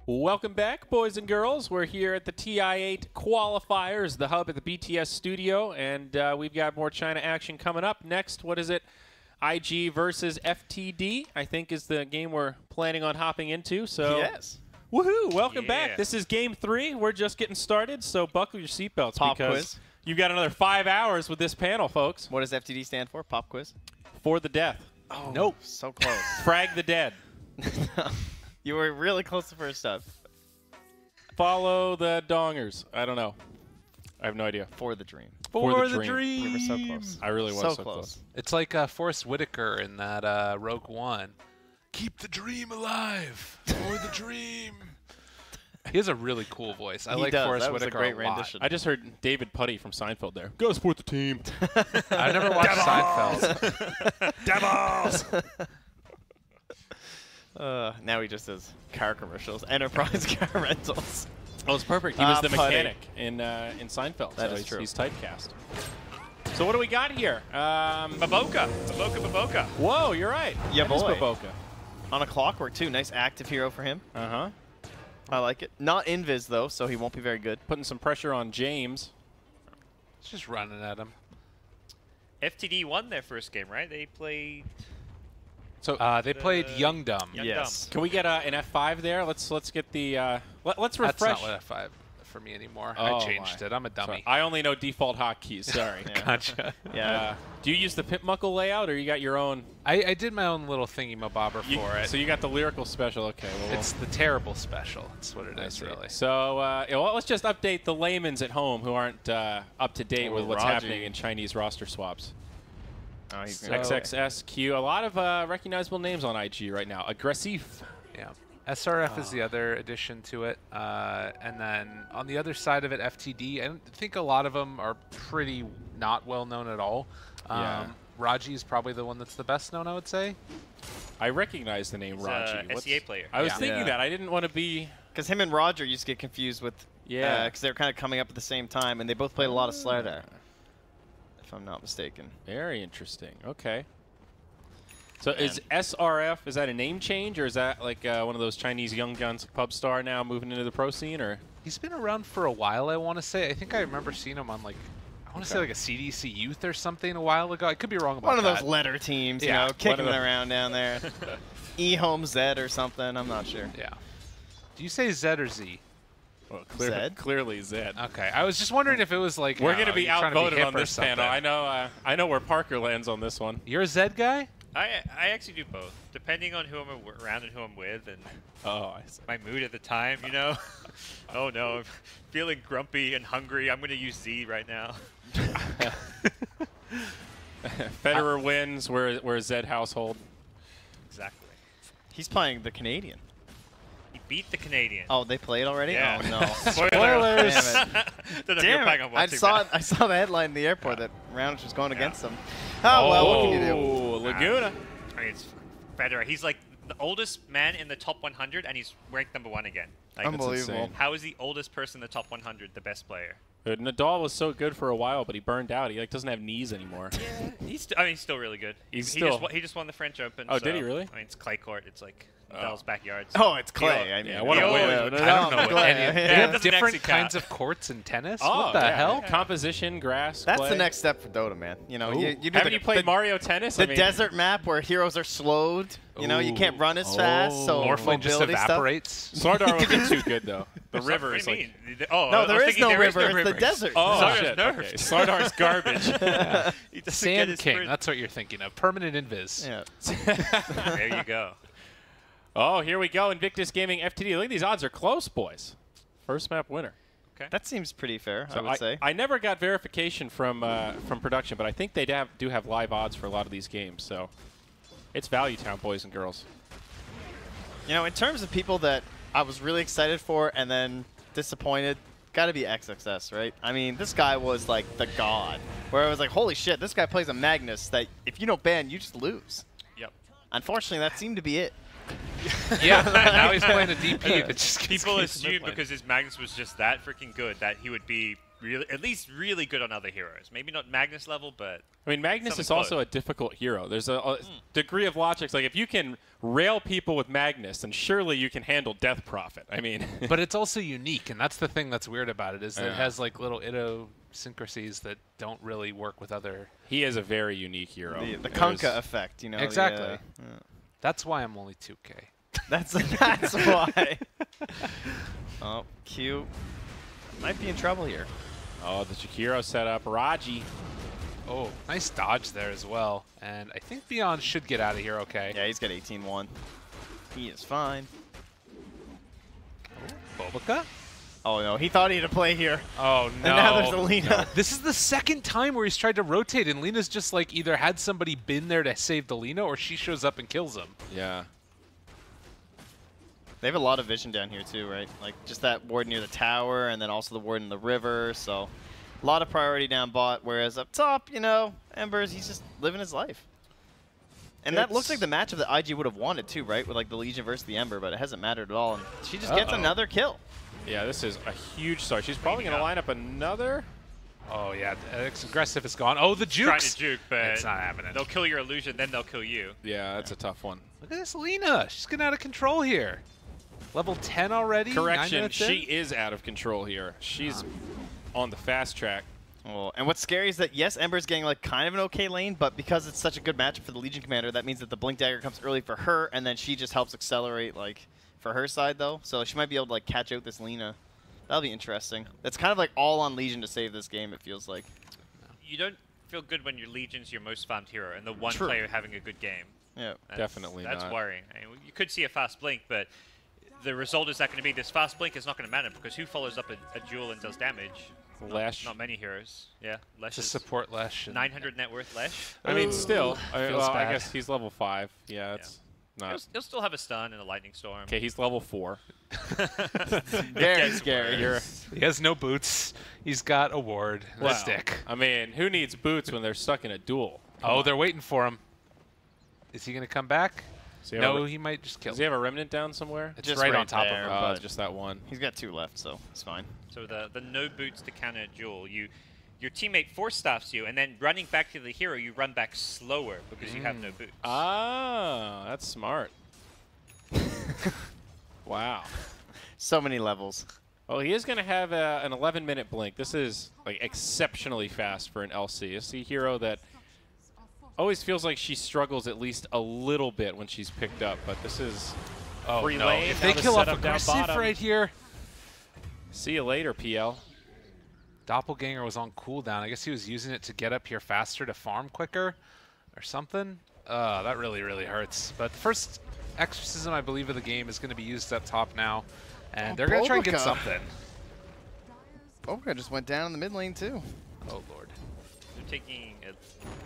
Welcome back, boys and girls. We're here at the TI8 Qualifiers, the hub at the BTS studio, and we've got more China action coming up. Next, what is it? IG versus FTD, I think, is the game we're planning on hopping into. So, yes. Woohoo! Welcome back. This is game 3. We're just getting started, so buckle your seatbelts Pop because quiz. you've got another 5 hours with this panel, folks. What does FTD stand for? Pop quiz? For the death. Oh, nope. So close. Frag the dead. You were really close the first time. Follow the dongers. I don't know. I have no idea. For the dream. For the dream. We were so close. I really was so close. It's like Forrest Whitaker in that Rogue One. Keep the dream alive. For the dream. He has a really cool voice. I like Forrest Whitaker a great rendition. I just heard David Putty from Seinfeld there. Go support the team. I never watched Seinfeld. Devils! Now he just does car commercials, enterprise car rentals. Oh, it's perfect. He was the Putty. mechanic in Seinfeld. That so is true. He's typecast. So what do we got here? Baboka. Baboka. Whoa, you're right. Yeah, That is boy. Baboka. On a clockwork, too. Nice active hero for him. Uh-huh. I like it. Not invis, though, so he won't be very good. Putting some pressure on James. It's just running at him. FTD won their first game, right? They played... So they played Young Dumb. Yes. Can we get an F5 there? Let's get the let's refresh. That's not what F5 for me anymore. Oh, I changed it. I'm a dummy. Sorry. I only know default hotkeys. Sorry. Gotcha. Yeah. Do you use the Pimp Muckle layout, or you got your own? I did my own little thingy-mabobber for it. So you got the Lyrical special. Okay. Well, it's the terrible special. That's what it is, really. So well, let's just update the layman's at home who aren't up to date with what's happening in Chinese roster swaps. Oh, he's XXSQ. A lot of recognizable names on IG right now. Aggressive. Yeah. SRF is the other addition to it. And then on the other side of it, FTD. I think a lot of them are pretty not well known at all. Raji is probably the one that's the best known, I would say. I recognize the name Raji. SEA player. I was thinking that. I didn't want to be... Because him and Roger used to get confused with... Yeah. Because they were kind of coming up at the same time, and they both played a lot of Slider. If I'm not mistaken. Very interesting. Okay. So is SRF, is that a name change, or is that like one of those Chinese young guns, like pub star now moving into the pro scene, or? He's been around for a while, I want to say. I think I remember seeing him on like, I want to say like a CDC Youth or something a while ago. I could be wrong about that. One of those letter teams, you know, kicking it around down there. E-Home Z or something, I'm not sure. Yeah. Do you say Z or Z? Well, clearly Zed. Okay, I was just wondering if it was like we're going to be outvoted on this something. panel. I know where Parker lands on this one. You're a Zed guy? I actually do both, depending on who I'm around and who I'm with, and my mood at the time. You know. Oh no, I'm feeling grumpy and hungry. I'm going to use Z right now. Federer wins. We're a Zed household. Exactly. He's playing the Canadian. Beat the Canadian. Oh, they played already? Yeah. Oh, no. Spoilers! Damn it. I saw the headline in the airport that Roundage was going against them. Oh, well, what can you do? Laguna. I mean, it's Federer. He's like the oldest man in the top 100, and he's ranked #1 again. Like, Unbelievable. How is the oldest person in the top 100 the best player? Nadal was so good for a while, but he burned out. He like doesn't have knees anymore. Yeah, he's still really good. He just won the French Open. Oh, so, did he really? I mean, it's clay court. It's like Nadal's backyard. Oh, it's clay. I mean, what a win. I don't know what any of They They have have different kinds count. of courts in tennis? Oh, what the hell? Composition, grass, That's clay. the next step for Dota, man. You know, you do Haven't you played Mario Tennis? The desert map where heroes are slowed. You know, you can't run as fast, so Morphling just evaporates. Sardar would be too good, though. The river is like... No, there is no river. It's the desert. Oh, shit. Okay. Sardar's garbage. Sand King. That's what you're thinking of. Permanent invis. Yeah. There you go. Oh, here we go. Invictus Gaming FTD. Look at these odds are close, boys. First map winner. Okay. That seems pretty fair, So I would say. I never got verification from production, but I think they do have live odds for a lot of these games. So it's Value Town, boys and girls. You know, in terms of people that I was really excited for and then disappointed, got to be XXS, right? I mean, this guy was like the god, where I was like, holy shit, this guy plays a Magnus that if you don't ban, you just lose. Yep. Unfortunately, that seemed to be it. Yeah, now he's playing a DP. But just People assume because his Magnus was just that freaking good that he would be at least really good on other heroes. Maybe not Magnus level, but I mean, Magnus is also a difficult hero. There's a degree of logic. It's like if you can rail people with Magnus, then surely you can handle Death Prophet. I mean, but it's also unique, and that's the thing that's weird about it is that it has like little idiosyncrasies that don't really work with other. He is a very unique hero. The Kunkka effect, you know. Exactly. That's why I'm only 2K. That's why. Oh, Q might be in trouble here. Oh, the Shakiro setup. Raji. Oh, nice dodge there as well. And I think Beyond should get out of here okay. Yeah, he's got 18-1. He is fine. Bobica? Oh, no. He thought he had a play here. Oh, no. And now there's Alina. No. This is the second time where he's tried to rotate, and Lina's just like either had somebody been there to save the Lina, or she shows up and kills him. Yeah. They have a lot of vision down here, too, right? Like, just that ward near the tower, and then also the ward in the river, so a lot of priority down bot, whereas up top, you know, Embers, he's just living his life. And that looks like the matchup that IG would have wanted, too, right? With, like, the Legion versus the Ember, but it hasn't mattered at all, and she just gets another kill. Yeah, this is a huge start. She's probably going to line up another. Oh, yeah. Aggressive is gone. Oh, the jukes. Trying to juke, but it's not happening. They'll kill your illusion, then they'll kill you. Yeah, that's a tough one. Look at this Lina. She's getting out of control here. Level 10 already. Correction, she is out of control here. She's on the fast track. Well, and what's scary is that, yes, Ember's getting like kind of an okay lane, but because it's such a good matchup for the Legion Commander, that means that the Blink Dagger comes early for her, and then she just helps accelerate like for her side, though. So she might be able to like catch out this Lina. That'll be interesting. That's kind of like all on Legion to save this game, it feels like. You don't feel good when your Legion's your most farmed hero and the one player having a good game. Yeah, definitely That's not. worrying. I mean, you could see a fast blink, but the result is that going to be this fast blink is not going to matter because who follows up a duel and does damage? Lesh. Not many heroes. Yeah, Lesh. To support Lesh. 900 net worth Lesh. I mean, still. Feels I bad. guess he's level 5. Yeah, it's not. He'll still have a stun and a lightning storm. Okay, he's level 4. very scary. He has no boots. He's got a ward and a stick. I mean, who needs boots when they're stuck in a duel? Oh, they're waiting for him. Is he going to come back? No, he might just kill Does he have a remnant down somewhere? It's just right on top there, of him. Oh, just that one. He's got 2 left, so it's fine. So the no boots to counter a duel, your teammate force staffs you, and then running back to the hero, you run back slower because you have no boots. Ah, that's smart. Wow. So many levels. Well, he is going to have an 11-minute blink. This is like exceptionally fast for an LC. It's a hero that always feels like she struggles at least a little bit when she's picked up, but this is free lane. If they Now the kill off setup down aggressive bottom. right here. See you later, PL. Doppelganger was on cooldown. I guess he was using it to get up here faster to farm quicker or something. That really, really hurts. But the first exorcism, I believe, of the game is going to be used up top now. And they're going to try and get something. Bobica just went down in the mid lane, too. Oh, Lord. They're taking, it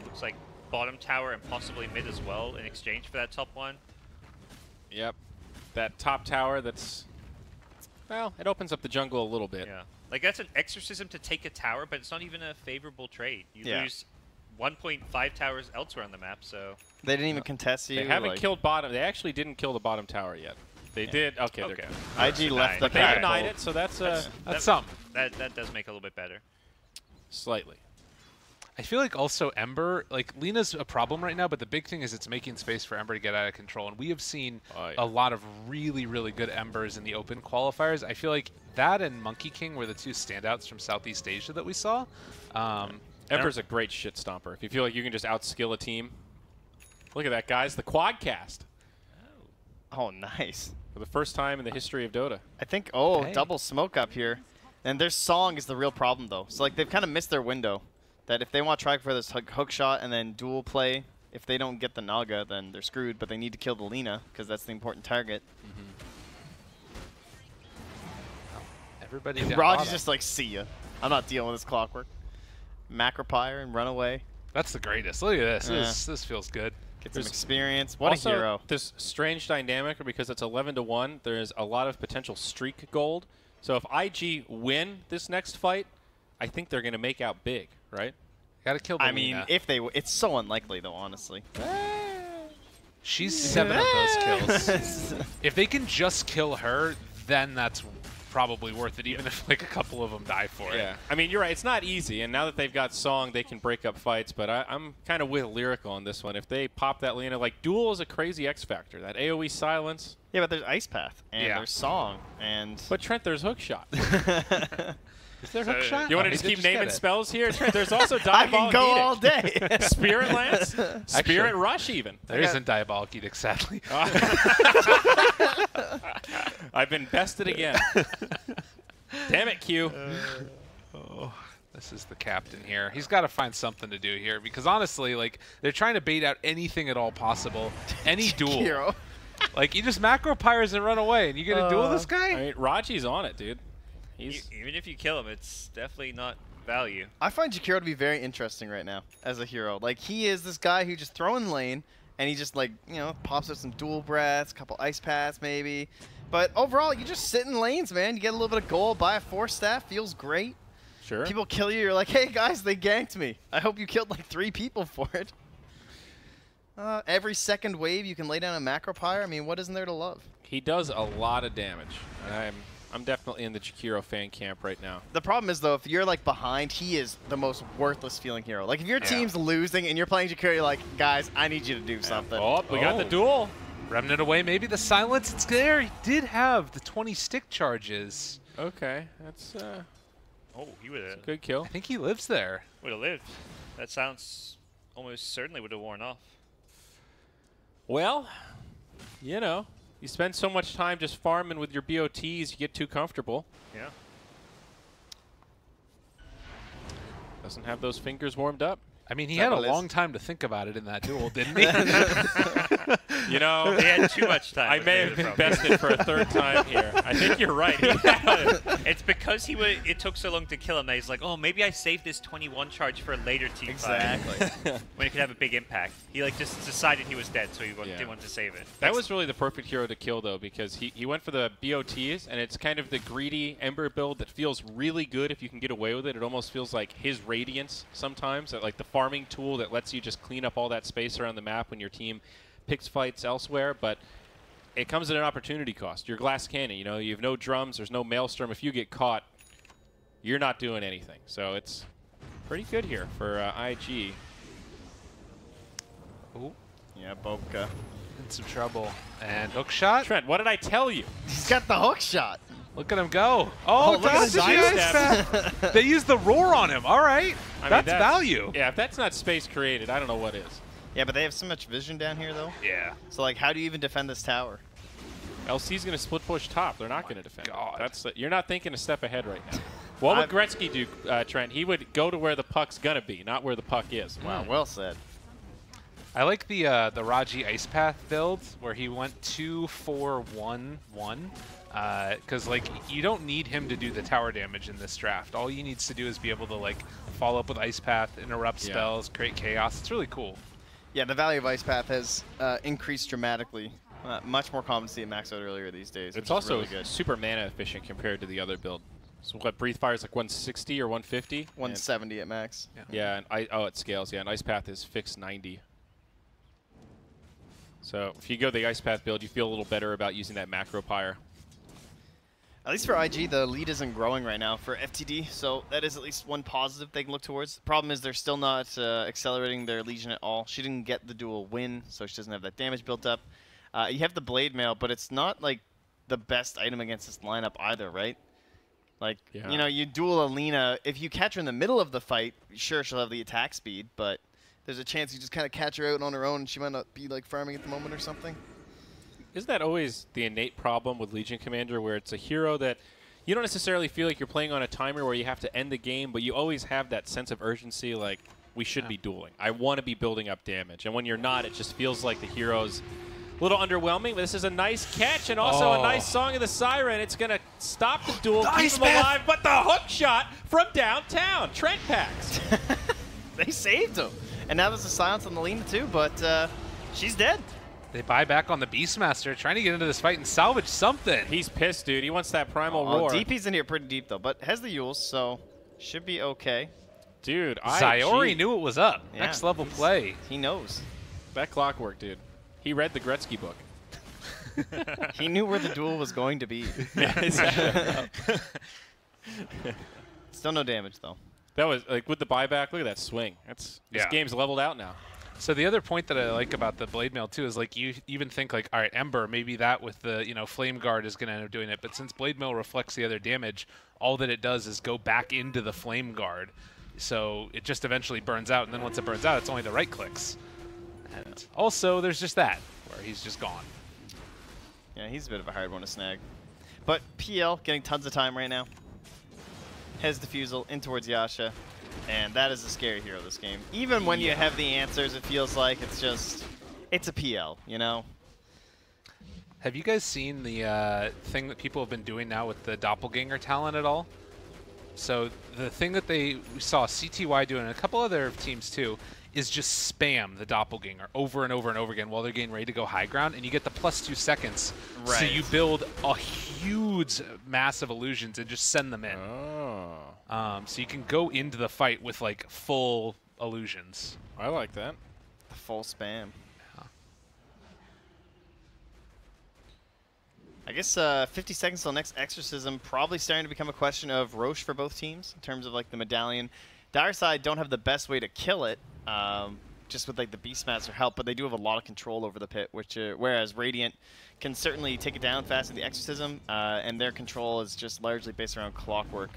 looks like, bottom tower and possibly mid as well in exchange for that top one. Yep. That top tower that's, well, it opens up the jungle a little bit. Yeah. Like, that's an exorcism to take a tower, but it's not even a favorable trade. You lose 1.5 towers elsewhere on the map, so... They didn't even contest you. They haven't killed bottom. They actually didn't kill the bottom tower yet. They did. Okay, they're good. IG left the But they back. denied it, so that's something. That does make it a little bit better. Slightly. I feel like also Ember, like Lina's a problem right now, but the big thing is it's making space for Ember to get out of control. And we have seen a lot of really, really good Embers in the open qualifiers. I feel like that and Monkey King were the 2 standouts from Southeast Asia that we saw. Ember's a great shit stomper. If you feel like you can just outskill a team. Look at that, guys. The quadcast. Oh, nice. For the first time in the history of Dota. I think, double smoke up here. And their song is the real problem, though. So, like, they've kind of missed their window. That if they want to try for this hook shot and then dual play, if they don't get the Naga, then they're screwed. But they need to kill the Lina, because that's the important target. Everybody Raji's just like, see ya. I'm not dealing with this clockwork. Macropire and run away. That's the greatest. Look at this. This feels good. Get some experience. What also, a hero. This strange dynamic, because it's 11-1, there's a lot of potential streak gold. So if IG win this next fight, I think they're going to make out big, right? Gotta kill the I mean, Lina. if they it's so unlikely, though, honestly. She's 7 of those kills. If they can just kill her, then that's probably worth it, even if like a couple of them die for it. Yeah, I mean, you're right. It's not easy, and now that they've got Song, they can break up fights. But I'm kind of with Lyrical on this one. If they pop that Lena, like Duel is a crazy X factor. That AOE silence. Yeah, but there's Ice Path and there's Song and. But Trent, there's Hook Shot. Is there Hook Shot? You want to just keep naming spells here? Trent, there's also I Diabolic can go Edict. all day. Spirit Lance, Spirit Rush, even. There isn't Diabolic Edict, sadly. I've been bested again. Damn it, Q. This is the captain here. He's got to find something to do here because honestly, like they're trying to bait out anything at all possible, any duel. Hero. Like you just macro pyres and run away, and you gonna duel this guy? I mean, Raji's on it, dude. Even if you kill him, it's definitely not value. I find Jakiro to be very interesting right now as a hero. Like he is this guy who just throw in lane, and he just like pops up some dual breaths, couple ice paths maybe. But overall, you just sit in lanes, man. You get a little bit of gold, buy a 4-staff, feels great. Sure. People kill you, you're like, hey guys, they ganked me. I hope you killed like 3 people for it. Every second wave you can lay down a macro pyre. I mean, what isn't there to love? He does a lot of damage. I'm definitely in the Jakiro fan camp right now. The problem is, though, if you're like behind, he is the most worthless feeling hero. Like if your team's losing and you're playing Jakiro, you're like, guys, I need you to do something. Oh, we got the duel. Remnant away, maybe the silence. It's there. He did have the 20 stick charges. Okay, that's Oh, he would have. good kill. I think he lives there. Would have lived. That sounds almost certainly would have worn off. Well, you spend so much time just farming with your BOTs, you get too comfortable. Yeah. Doesn't have those fingers warmed up. I mean, he had a long time to think about it in that duel, didn't he? He had too much time. I may have been bested for a third time here. I think you're right. It's because it took so long to kill him that he's like, oh, maybe I saved this 21 charge for a later team fight. Exactly. When it could have a big impact. He like just decided he was dead, so he didn't want to save it. That was really the perfect hero to kill, though, because he went for the BOTs, and it's kind of the greedy Ember build that feels really good if you can get away with it. It almost feels like his Radiance sometimes, like the farming tool that lets you just clean up all that space around the map when your team picks fights elsewhere, but it comes at an opportunity cost. Your glass cannon, you have no drums, there's no maelstrom. If you get caught, you're not doing anything. So it's pretty good here for IG. Ooh. Yeah, Bobka. In some trouble. And hook shot. Trent, what did I tell you? He's got the hook shot. Look at him go. Oh, look at the sidestep. They used the roar on him. All right. That's value. Yeah, if that's not space created, I don't know what is. Yeah, but they have so much vision down here, though. Yeah. So, like, how do you even defend this tower? LC's going to split push top. They're not going to defend. God. You're not thinking a step ahead right now. What would Gretzky do, Trent? He would go to where the puck's going to be, not where the puck is. Wow, well said. I like the Raji Ice Path build where he went 2-4-1-1. Because like you don't need him to do the tower damage in this draft. All he needs to do is be able to like follow up with Ice Path, interrupt spells, create chaos. It's really cool. Yeah, the value of Ice Path has increased dramatically. Much more common to see it max out earlier these days. It's also really good. super mana efficient compared to the other build. So what, Breathe Fire is like 160 or 150? 170 at max. Yeah, and it scales. Yeah, and Ice Path is fixed 90. So if you go the Ice Path build, you feel a little better about using that macro pyre. At least for IG, the lead isn't growing right now for FTD, so that is at least one positive they can look towards. The problem is they're still not accelerating their Legion at all. She didn't get the dual win, so she doesn't have that damage built up. You have the Blade Mail, but it's not like the best item against this lineup either, right? Like, you duel Alina. If you catch her in the middle of the fight, sure, she'll have the attack speed, but there's a chance you just kind of catch her out on her own and she might not be like farming at the moment or something. Isn't that always the innate problem with Legion Commander, where it's a hero that you don't necessarily feel like you're playing on a timer where you have to end the game, but you always have that sense of urgency, like, we should be dueling. I want to be building up damage. And when you're not, it just feels like the hero's a little underwhelming. But this is a nice catch and also a nice Song of the Siren. It's going to stop the duel, keep him alive, but the hook shot from downtown. TrentPax. They saved him. And now there's a silence on the Lena too, but she's dead. They buy back on the Beastmaster, trying to get into this fight and salvage something. He's pissed, dude. He wants that primal roar. DP's in here pretty deep, though, but has the Yules, so should be okay. Dude, Zyori knew it was up. Yeah, Next level play. He knows. That clockwork, dude. He read the Gretzky book. He knew where the duel was going to be. Yeah, exactly. Still no damage, though. That was, like, with the buyback, look at that swing. This game's leveled out now. So the other point that I like about the blade mail too is like you even think like, all right, Ember, maybe that with the flame guard is going to end up doing it, but since blade mail reflects the other damage, all that it does is go back into the flame guard, so it just eventually burns out, and then once it burns out, it's only the right clicks. And also, there's just that where he's just gone. Yeah, he's a bit of a hard one to snag, but PL getting tons of time right now. Has Diffusal in towards Yasha. And that is a scary hero this game. Even when you have the answers, it feels like it's a PL, you know? Have you guys seen the thing that people have been doing now with the doppelganger talent at all? So the thing that we saw CTY doing, and a couple other teams too, is just spam the doppelganger over and over and over again while they're getting ready to go high ground, and you get the +2 seconds. Right. So you build a huge mass of illusions and just send them in. Oh. So you can go into the fight with like full illusions. I like that. The full spam. I guess 50 seconds till next exorcism, probably starting to become a question of Roche for both teams in terms of like the medallion. Dire side don't have the best way to kill it, just with like the Beastmaster help, but they do have a lot of control over the pit, whereas Radiant can certainly take it down fast with the exorcism, and their control is just largely based around clockwork.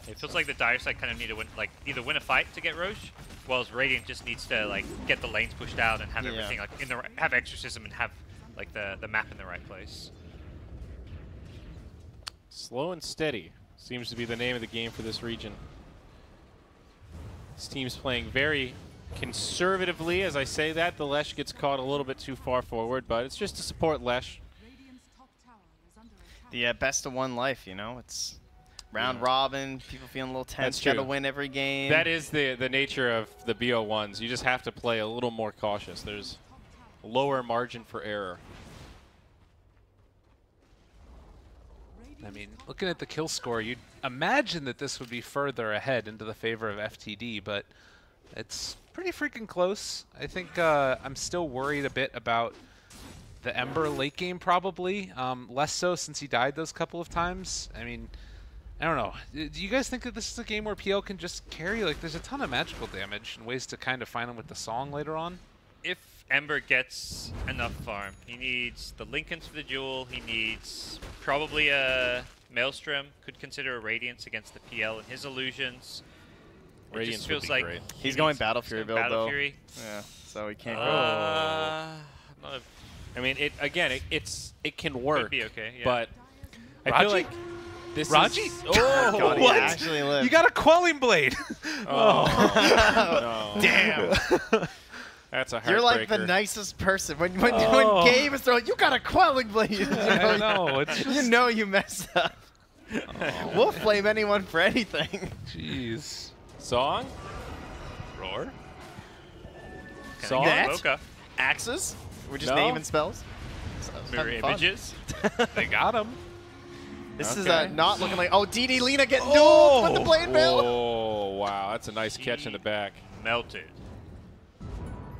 It feels like the Dire side kind of need to win, like either win a fight to get Roche, whereas Radiant just needs to like get the lanes pushed out and have everything like have exorcism and have like the map in the right place. Slow and steady seems to be the name of the game for this region. This team's playing very conservatively. As I say that, the Lesh gets caught a little bit too far forward, but it's just to support Lesh. The best of one life, you know? It's round robin, people feeling a little tense, gotta win every game. That is the nature of the BO1s. You just have to play a little more cautious. There's a lower margin for error. I mean, looking at the kill score, you'd imagine that this would be further ahead into the favor of FTD, but it's pretty freaking close. I think I'm still worried a bit about the Ember late game, probably. Less so since he died those couple of times. I mean, I don't know. Do you guys think that this is a game where PL can just carry? Like, there's a ton of magical damage and ways to kind of find him with the song later on. If Ember gets enough farm, he needs the Lincolns for the duel, he needs probably a Maelstrom, could consider a Radiance against the PL and his illusions. Radiance just feels would be like great. He's going Battle Fury build, Battle though. Fury. Yeah, so he can't go. I mean, it can work. Could be okay, yeah. But I Raji? feel like this Raji? is... Oh, God, what? He actually lived. You got a Quelling Blade! Oh. No. Damn. That's a heartbreaker. You're like the nicest person. When Gabe is throwing, you got a Quelling Blade. I know. It's just... You know you messed up. We'll flame anyone for anything. Jeez. Song? Roar? Song? That? Axes? We're just naming spells? Mirror images? They got him. This is not looking like... Oh, DD Lena getting dueled with the blade mail. Oh, wow. That's a nice catch in the back. Melted.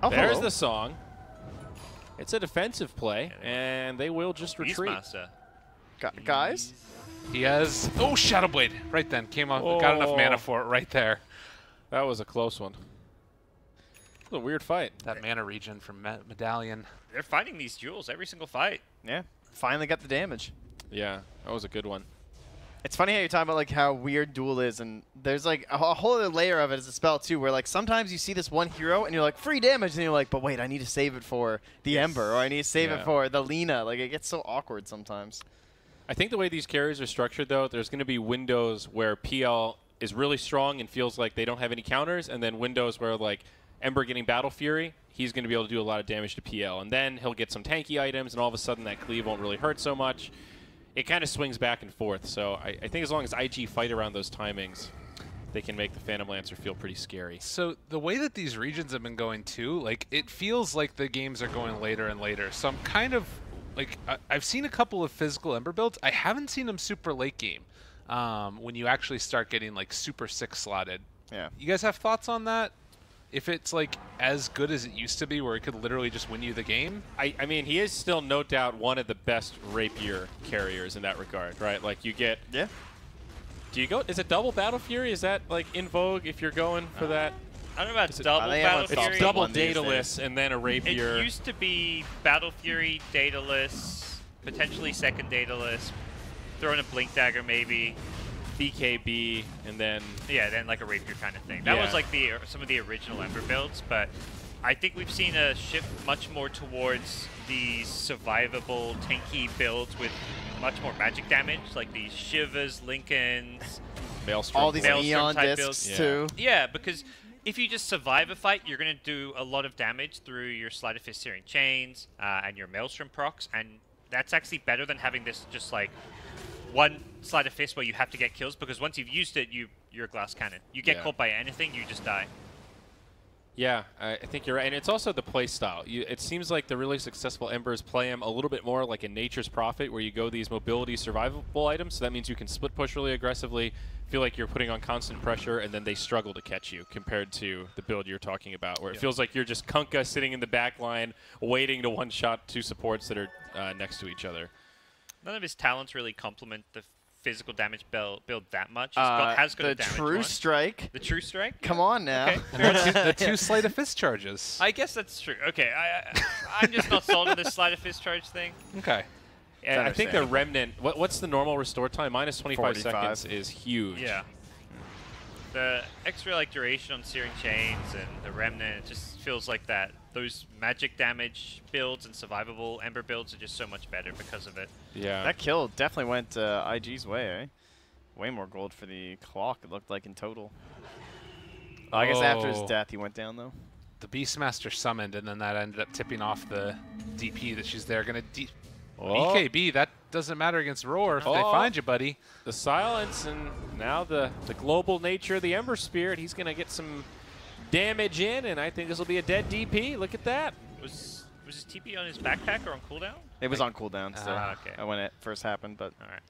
Oh, There's hello. the song. It's a defensive play, and they will just retreat. Beastmaster. Guys? He has... Oh, Shadow Blade. Right then. Came off. Got enough mana for it right there. That was a close one. It was a weird fight. That mana regen from Medallion. They're fighting these duels every single fight. Yeah. Finally got the damage. Yeah, that was a good one. It's funny how you're talking about like how weird duel is, and there's like a whole other layer of it as a spell too, where like sometimes you see this one hero and you're like free damage, and you're like, but wait, I need to save it for the Ember, or I need to save it for the Lena. Like it gets so awkward sometimes. I think the way these carries are structured, though, there's going to be windows where PL is really strong and feels like they don't have any counters, and then windows where like Ember getting Battle Fury, he's going to be able to do a lot of damage to PL, and then he'll get some tanky items, and all of a sudden that cleave won't really hurt so much. It kind of swings back and forth, so I think as long as IG fight around those timings, they can make the Phantom Lancer feel pretty scary. So the way that these regions have been going too, like it feels like the games are going later and later. So I'm kind of like I've seen a couple of physical Ember builds. I haven't seen them super late game when you actually start getting like super 6 slotted. Yeah. You guys have thoughts on that? if it's like as good as it used to be, where it could literally just win you the game. I mean, he is still no doubt one of the best rapier carriers in that regard, right? Like you get. Yeah. Do you go? Is it double Battle Fury? Is that like in vogue if you're going for that? I don't know about double they Battle haven't Fury. It's double one these Daedalus and then a rapier. It used to be Battle Fury, Daedalus, potentially second Daedalus, throw in a Blink Dagger maybe. BKB, and then then like a rapier kind of thing. That was like some of the original Ember builds, but I think we've seen a shift much more towards these survivable, tanky builds with much more magic damage, like these Shivers, Lincolns, Maelstrom. All these Maelstrom Neon type discs builds. too. Yeah, because if you just survive a fight, you're going to do a lot of damage through your Sleight of Fist Searing Chains and your Maelstrom procs, and that's actually better than having this just like one Sleight of Fist where you have to get kills, because once you've used it, you're a glass cannon. You get caught by anything, you just die. Yeah, I think you're right. And it's also the play style. It seems like the really successful Embers play him a little bit more like a Nature's Prophet, where you go these mobility survivable items. So that means you can split push really aggressively, feel like you're putting on constant pressure, and then they struggle to catch you, compared to the build you're talking about, where it feels like you're just Kunkka sitting in the back line waiting to one-shot two supports that are next to each other. None of his talents really complement the physical damage build that much. Has got a damage True one. Strike. The True Strike? Come on now. Okay. The two Sleight of Fist charges. I guess that's true. Okay, I'm just not sold on this Sleight of Fist charge thing. Okay. And I think the Remnant, what's the normal restore time? Minus 25 seconds is huge. Yeah. The extra like duration on Searing Chains and the Remnant, it just feels like that. Those magic damage builds and survivable Ember builds are just so much better because of it. Yeah. That kill definitely went IG's way, eh? Way more gold for the clock, it looked like, in total. I guess after his death, he went down, though. The Beastmaster summoned, and then that ended up tipping off the DP that she's there. Going to BKB, that doesn't matter against Roar if they find you, buddy. The silence, and now the global nature of the Ember Spirit. He's going to get some damage in, and I think this will be a dead DP. Look at that. Was his TP on his backpack or on cooldown? It was on cooldown still okay. when it first happened, but All right.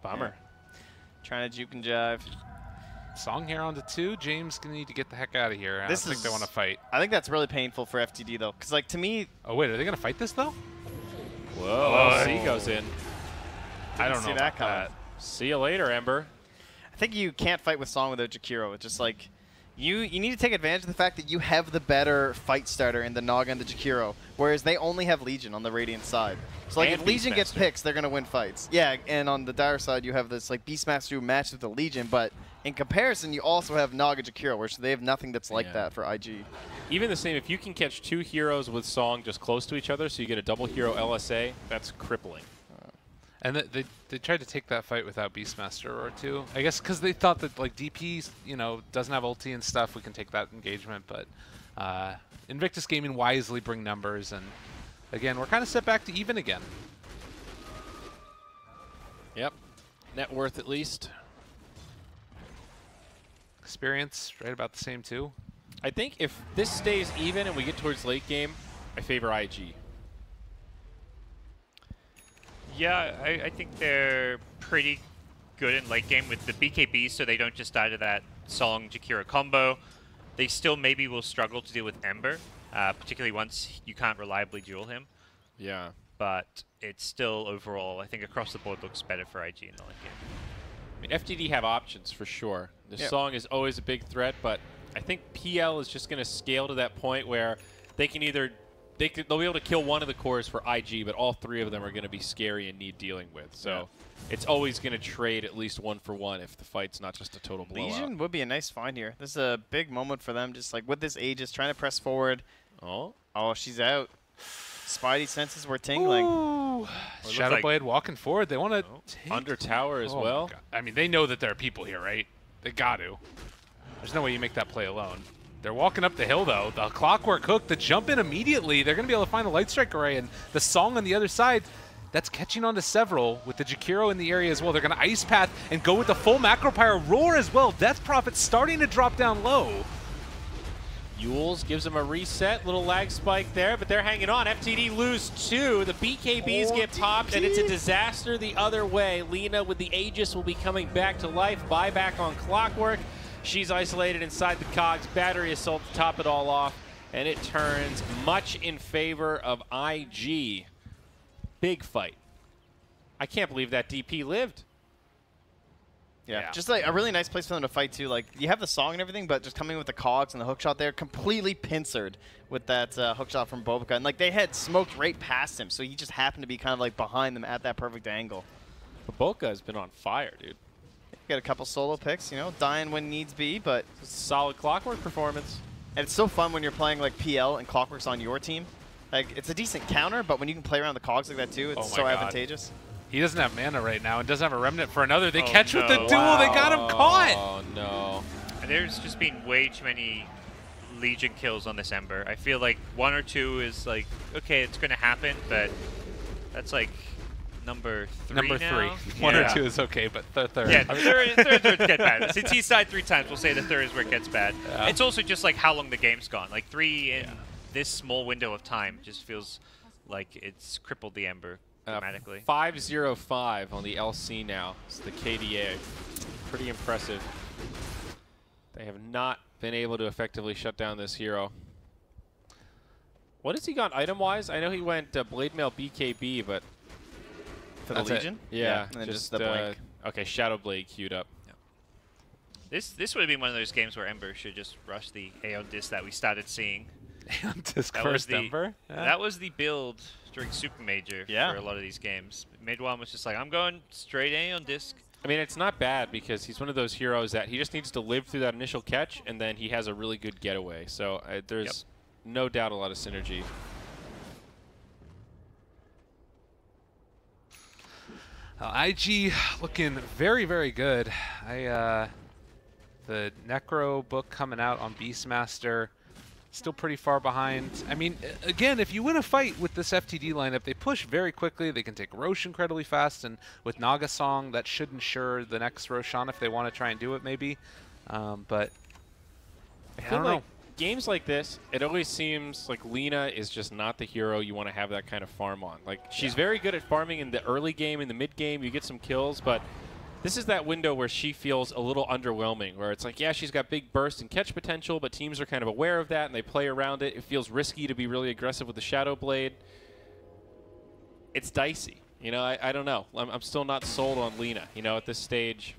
bummer. Trying to juke and jive. Song here on to 2. James gonna need to get the heck out of here. I don't think they want to fight. I think that's really painful for FTD, though, because, like, to me... Oh, wait, are they going to fight this, though? Whoa, C goes in. I don't know see that coming. See you later, Ember. I think you can't fight with Song without Jakiro. It's just like... You need to take advantage of the fact that you have the better fight starter in the Naga and the Jakiro, whereas they only have Legion on the Radiant side. So like, And if Legion gets Beastmaster. picked, they're going to win fights. Yeah, and on the Dire side, you have this like Beastmaster who matches with the Legion, but in comparison, you also have Naga Jakiro, which they have nothing that's like that for IG. Even the same, if you can catch 2 heroes with Song just close to each other, so you get a double hero LSA, that's crippling. And they tried to take that fight without Beastmaster or 2. I guess because they thought that, like, DP, doesn't have ulti and stuff, we can take that engagement. But Invictus Gaming wisely bring numbers. And, again, we're kind of set back to even again. Yep. Net worth, at least. Experience, right about the same, too. I think if this stays even and we get towards late game, I favor IG. Yeah, I think they're pretty good in late game with the BKBs, so they don't just die to that Song Jakiro combo. They still maybe will struggle to deal with Ember, particularly once you can't reliably duel him. Yeah. But it's still overall, I think across the board looks better for IG in the late game. I mean, FTD have options for sure. The Song is always a big threat, but I think PL is just going to scale to that point where they can either they'll be able to kill one of the cores for IG, but all 3 of them are going to be scary and need dealing with. So it's always going to trade at least 1 for 1 if the fight's not just a total blowout. Legion would be a nice find here. This is a big moment for them, just like with this Aegis, trying to press forward. Oh, she's out. Spidey senses were tingling. Ooh. Shadowblade walking forward. They want to take under tower as well. I mean, they know that there are people here, right? They got to. There's no way you make that play alone. They're walking up the hill, though. The Clockwork Hook, the jump in immediately. They're going to be able to find the Light Strike Array, and the Song on the other side, that's catching on to several with the Jakiro in the area as well. They're going to Ice Path and go with the full Macro Pyro Roar as well. Death Prophet starting to drop down low. Yules gives them a reset. Little lag spike there, but they're hanging on. FTD lose 2. The BKBs get popped, and it's a disaster the other way. Lena with the Aegis will be coming back to life. Buyback on Clockwork. She's isolated inside the cogs. Battery assault to top it all off, and it turns much in favor of IG. Big fight. I can't believe that DP lived. Yeah, just like a really nice place for them to fight too. Like you have the song and everything, but just coming with the cogs and the hookshot there, completely pincered with that hookshot from Bobica. And like they had smoked right past him, so he just happened to be kind of like behind them at that perfect angle. Bobica has been on fire, dude. Got a couple solo picks, you know, dying when needs be, but solid Clockwork performance. And it's so fun when you're playing like PL and Clockwork's on your team. Like it's a decent counter, but when you can play around the cogs like that too, it's so advantageous. He doesn't have mana right now and doesn't have a remnant for another. They catch with the duel. Wow. They got him caught. Oh, no. There's just been way too many Legion kills on this Ember. I feel like 1 or 2 is like, okay, it's going to happen, but that's like number 3 Number now. 3. 1 or 2 is okay, but the third. Yeah, the third get bad. Since he's side 3 times, we'll say the third is where it gets bad. Yeah. It's also just like how long the game's gone. Like 3 in this small window of time just feels like it's crippled the Ember. Dramatically. 5-0-5 on the LC now. It's the KDA. Pretty impressive. They have not been able to effectively shut down this hero. What has he gone item-wise? I know he went Blade Mail BKB, but... For the Legion? Yeah. And then just the blank. Okay, Shadow Blade queued up. Yeah. This would have been one of those games where Ember should just rush the Aeon Disc that we started seeing. Aeon Disc first Ember? Yeah. That was the build during Super Major for a lot of these games. Mid-1 was just like, I'm going straight Aeon Disc. I mean, it's not bad because he's one of those heroes that he just needs to live through that initial catch, and then he has a really good getaway. So there's no doubt a lot of synergy. IG looking very, very good. The Necro book coming out on Beastmaster. Still pretty far behind. I mean, again, if you win a fight with this FTD lineup, they push very quickly. They can take Rosh incredibly fast, and with Naga Song, that should ensure the next Roshan if they want to try and do it, maybe. But I don't know. Games like this, it always seems like Lina is just not the hero you want to have that kind of farm on. Like, she's very good at farming in the early game, in the mid game, you get some kills, but this is that window where she feels a little underwhelming, where it's like, yeah, she's got big burst and catch potential, but teams are kind of aware of that and they play around it. It feels risky to be really aggressive with the Shadow Blade. It's dicey. You know, I don't know. I'm still not sold on Lina, you know, at this stage.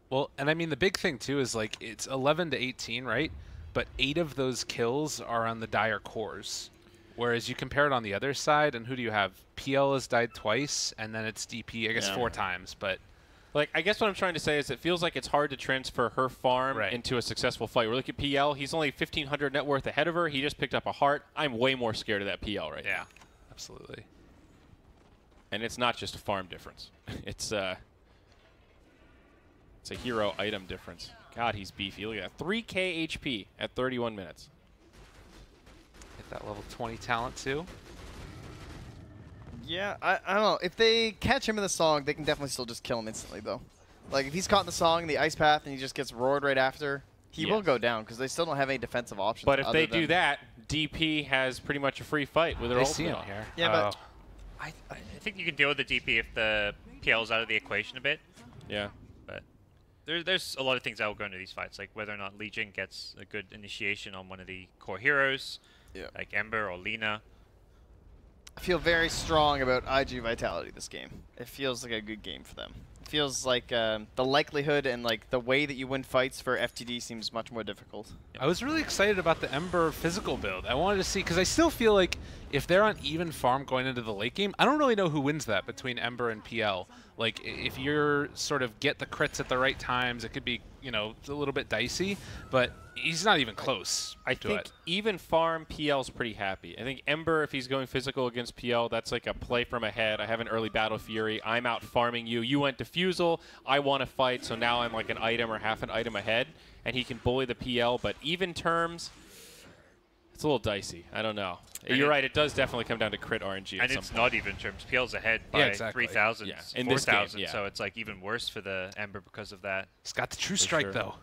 Well, and I mean, the big thing, too, is like it's 11 to 18, right? But 8 of those kills are on the Dire cores. Whereas you compare it on the other side, and who do you have? PL has died twice, and then it's DP, I guess, 4 times, but... Like, I guess what I'm trying to say is it feels like it's hard to transfer her farm into a successful fight. We look at PL, he's only 1,500 net worth ahead of her. He just picked up a heart. I'm way more scared of that PL right now. Yeah, absolutely. And it's not just a farm difference. It's a hero item difference. God, he's beefy. Look at that. 3K HP at 31 minutes. Hit that level 20 talent, too. Yeah, I don't know. If they catch him in the song, they can definitely still just kill him instantly, though. Like, if he's caught in the song, the Ice Path, and he just gets roared right after, he will go down, because they still don't have any defensive options. But if they do that, DP has pretty much a free fight with her ultimate on here. Yeah, but... I think you can deal with the DP if the PL's out of the equation a bit. Yeah. But there's a lot of things that will go into these fights, like whether or not Legion gets a good initiation on one of the core heroes, like Ember or Lina. I feel very strong about IG Vitality this game. It feels like a good game for them. It feels like the likelihood and like the way that you win fights for FTD seems much more difficult. I was really excited about the Ember physical build. I wanted to see, because I still feel like if they're on even farm going into the late game, I don't really know who wins that between Ember and PL. Like, if you're sort of get the crits at the right times, it could be, you know, a little bit dicey, but he's not even close. I think even farm, PL's pretty happy. I think Ember, if he's going physical against PL, that's like a play from ahead. I have an early Battle Fury. I'm out farming you. You went Diffusal. I want to fight, so now I'm like an item or half an item ahead, and he can bully the PL. But even terms, it's a little dicey. I don't know. And you're right. It does definitely come down to crit RNG. And it's not even terms. PL's ahead by 3,000, 4,000. So it's like even worse for the Ember because of that. He's got the True Strike, though.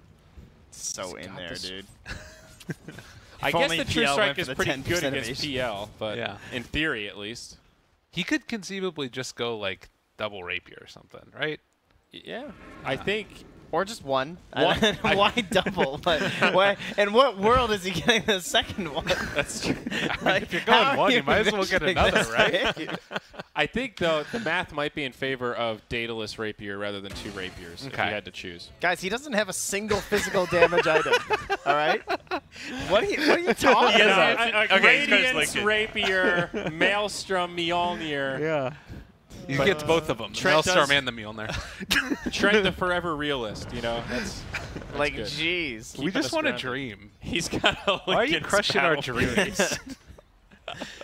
So in there, dude. I guess the True Strike is pretty good against PL, but in theory, at least. He could conceivably just go, like, double Rapier or something, right? Yeah. I think Or just one. One. Why double? But why, in what world is he getting the second one? That's true. Like, if you're going how are one, you might as well get envisioning another, this? right? I think, though, the math might be in favor of Daedalus Rapier rather than 2 Rapiers if you Okay. had to choose. Guys, he doesn't have a single physical damage item. All right? What are you talking about? Okay, he's got his Radiance link. Rapier, Maelstrom, Mjolnir. Yeah. You get both of them, the Trent Maelstrom does- and the Mjolnir. Trent the forever realist, you know. That's Like, good. jeez. We Keeping just us want to grounded. dream. He's got a Why are you Lincoln's crushing our Battle dreams? Furies.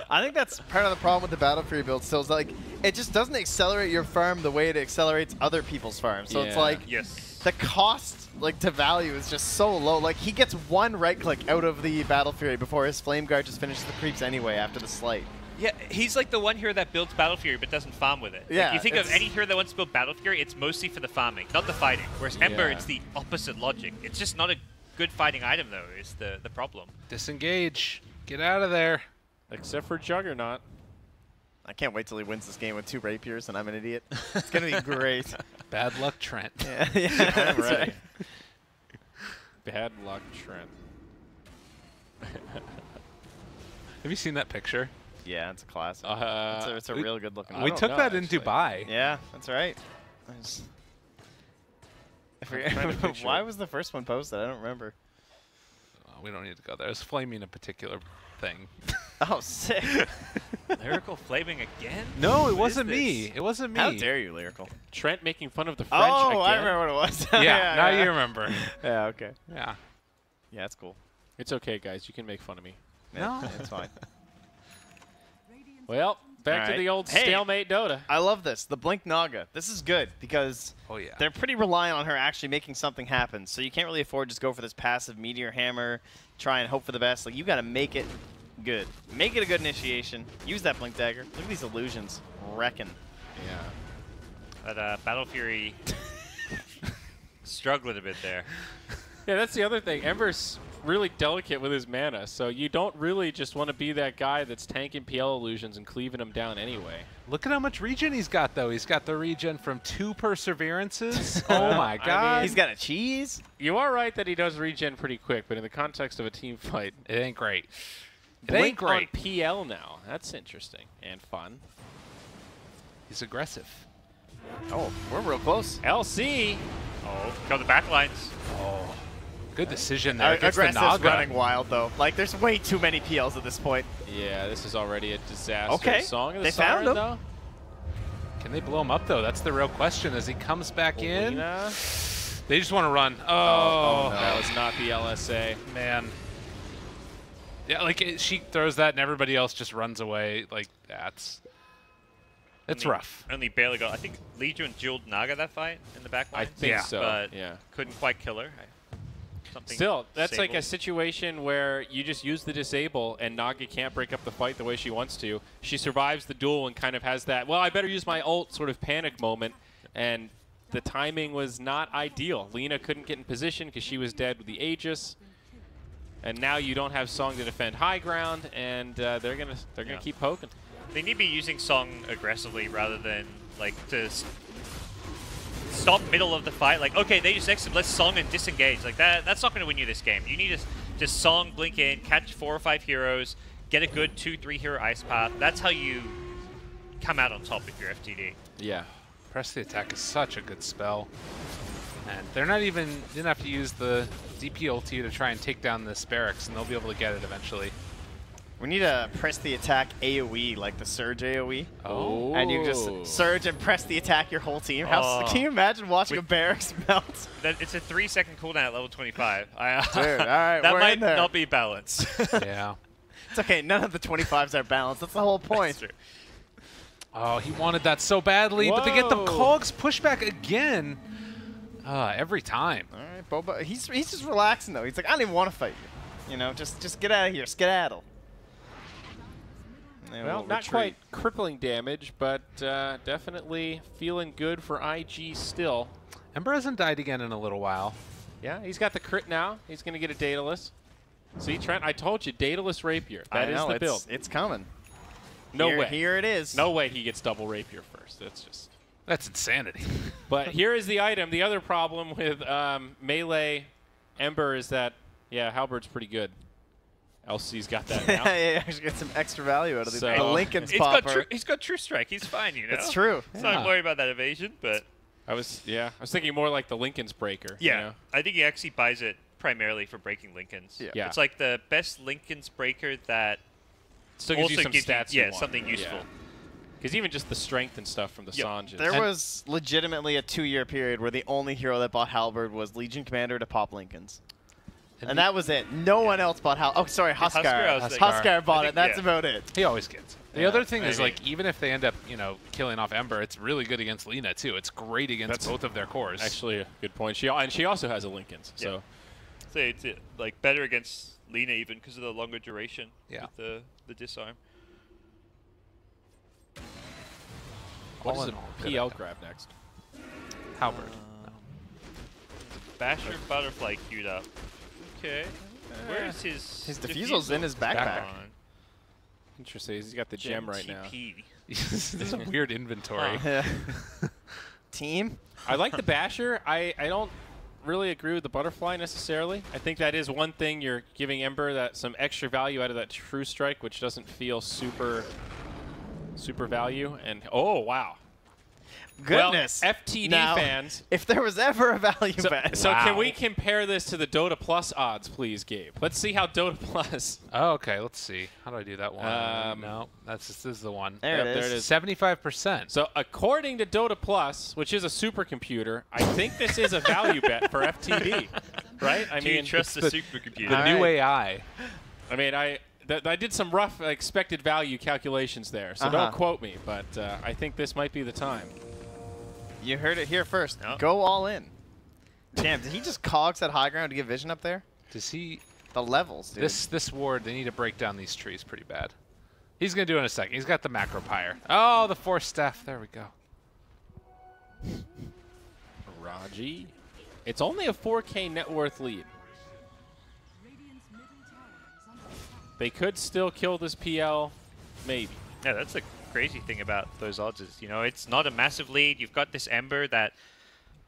I think that's part of the problem with the Battle Fury build still is like it just doesn't accelerate your farm the way it accelerates other people's farms. So it's Yeah. like Yes. the cost like to value is just so low. Like he gets one right click out of the Battle Fury before his Flame Guard just finishes the creeps anyway after the slight. Yeah, he's like the one hero that builds Battle Fury but doesn't farm with it. Yeah, Like, you think of it's- any hero that wants to build Battle Fury, it's mostly for the farming, not the fighting. Whereas Ember, Yeah. it's the opposite logic. It's just not a good fighting item, though, is the problem. Disengage. Get out of there. Except for Juggernaut. I can't wait till he wins this game with 2 rapiers and I'm an idiot. It's gonna be great. Bad luck, Trent. Yeah, I'm that's ready. right. Bad luck, Trent. Have you seen that picture? Yeah, it's a classic. Uh, it's a we- real good looking I We don't took know, that in actually. Dubai. Yeah, that's right. I forget- trying to picture Why it. was the first one posted? I don't remember. Oh, we don't need to go there. It's flaming a particular thing. Oh, sick. Lyrical flaming again? No, What it is wasn't this? me. It wasn't me. How dare you, Lyrical? Trent making fun of the French Oh, again. I remember what it was. Yeah, now you remember. Yeah, okay. Yeah. Yeah, that's cool. It's okay, guys. You can make fun of me. Yeah, No. it's fine. Well, back to Alright. the old Hey. stalemate Dota. I love this. The Blink Naga. This is good because Oh, yeah. they're pretty reliant on her actually making something happen. So you can't really afford to just go for this passive Meteor Hammer, try and hope for the best. Like, you got to make it good. Make it a good initiation. Use that Blink Dagger. Look at these illusions. Wrecking. Yeah. But Battle Fury struggled a bit there. Yeah, that's the other thing. Ember's really delicate with his mana, so you don't really just want to be that guy that's tanking PL illusions and cleaving them down anyway. Look at how much regen he's got, though. He's got the regen from 2 perseverances. Oh, my God. He's got a cheese. You are right that he does regen pretty quick, but in the context of a team fight, It ain't great. It Blink ain't great. on PL now. That's interesting and fun. He's aggressive. Oh, we're real close. LC. Oh, go the back lines. Oh, good decision there. Gets the Aggressive's Naga. running wild, though. Like, there's way too many PLs at this point. Yeah, this is already a disaster. Okay, Song of the they found Siren, him. though. Can they blow him up, though? That's the real question. As he comes back in, Lena. they just want to run. Oh, no. That was not the LSA. Man. Yeah, like she throws that and everybody else just runs away. Like that's Only- rough. Only barely got. I think Legion dueled Naga that fight in the back I lines. think Yeah. so. But yeah. couldn't quite kill her. Something Still, that's like a disabled. situation where you just use the disable and Naga can't break up the fight the way she wants to. She survives the duel and kind of has that, well, I better use my ult sort of panic moment. And the timing was not ideal. Lena couldn't get in position because she was dead with the Aegis. And now you don't have Song to defend high ground, and they're gonna Yeah. keep poking. They need to be using Song aggressively rather than like to stop middle of the fight. Like, okay, they just exit. Let's Song and disengage. Like that. That's not going to win you this game. You need to just Song, blink in, catch 4 or 5 heroes, get a good 2-3 hero ice path. That's how you come out on top if you're FTD. Yeah. Press the attack is such a good spell. And they're not even didn't have to use the DP ulti to try and take down this barracks, and they'll be able to get it eventually. We need to press the attack AoE, like the Surge AoE. Oh. And you just surge and press the attack your whole team. How, Oh. can you imagine watching a barracks melt? It's a 3-second cooldown at level 25. Dude, all right, that we're might in there. not be balanced. Yeah. It's okay, none of the 25s are balanced. That's the whole point. That's true. Oh, he wanted that so badly, but they get the Whoa. cogs pushback again. Every time. All right, Boba. He's just relaxing though. He's like, I don't even want to fight you. You know, just get out of here, skedaddle. And then Well, we'll not retreat. quite crippling damage, but definitely feeling good for IG still. Ember hasn't died again in a little while. Yeah, he's got the crit now. He's going to get a Daedalus. See, Trent, I told you, Daedalus Rapier. That I is know, the build. It's coming. No Here- way. Here it is. No way he gets double Rapier first. That's just... That's insanity. But here is the item. The other problem with melee Ember is that, yeah, Halberd's pretty good. LC's got that now. Yeah, actually get some extra value out of So- the Lincoln's He's popper. got True Strike. He's fine, you know. It's true. He's not worried about that evasion, but I was thinking more like the Lincoln's breaker. yeah, You know? I think he actually buys it primarily for breaking Lincolns. Yeah. It's like the best Lincoln's breaker that Still gives also you some gives stats. you, you want. something useful. Because even just the strength and stuff from the Yep. Sanges. There was legitimately a 2-year period where the only hero that bought Halberd was Legion Commander to pop Lincolns. And that was it. No one else bought Halberd. Oh, sorry, Huskar, Huskar. I was thinking. Huskar bought I it. think, That's yeah. about it. He always gets it. The Yeah, other thing is, maybe. like, even if they end up, you know, killing off Ember, it's really good against Lina, too. It's great against both of their cores. Actually a good point. She also has a Lincoln's. Yeah. So So it's like better against Lina even because of the longer duration Yeah. with the disarm. what All is in a all, good PL item. grab next? Halberd. Basher Butterfly queued up. Okay. Where is his Diffusel's in his backpack. Interesting. He's got the gem right now. This is a weird inventory. Yeah. Team? I like the Basher. I don't really agree with the Butterfly necessarily. I think that is one thing you're giving Ember, that some extra value out of that True Strike, which doesn't feel super value. And oh wow. Goodness. Well, FTD Now, fans. If there was ever a value bet. So can Wow. we compare this to the Dota Plus odds, please, Gabe? Let's see how Dota Plus. Oh, okay, let's see. How do I do that one? No, this is the one. There Yep, it there is. it is. 75%. So according to Dota Plus, which is a supercomputer, I think this is a value bet for FTD, right? I Do you mean, trust the the supercomputer? The All new right. AI. I mean, I did some rough expected value calculations there, so don't quote me, but I think this might be the time. You heard it here first. No. Go all in. Damn, did he just cogs that high ground to get vision up there? Does he... The levels, dude. This ward, they need to break down these trees pretty bad. He's going to do it in a second. He's got the macro pyre. Oh, the Force Staff. There we go. Raji. It's only a 4K net worth lead. They could still kill this PL, maybe. Yeah, that's the crazy thing about those odds is, you know, it's not a massive lead. You've got this Ember that,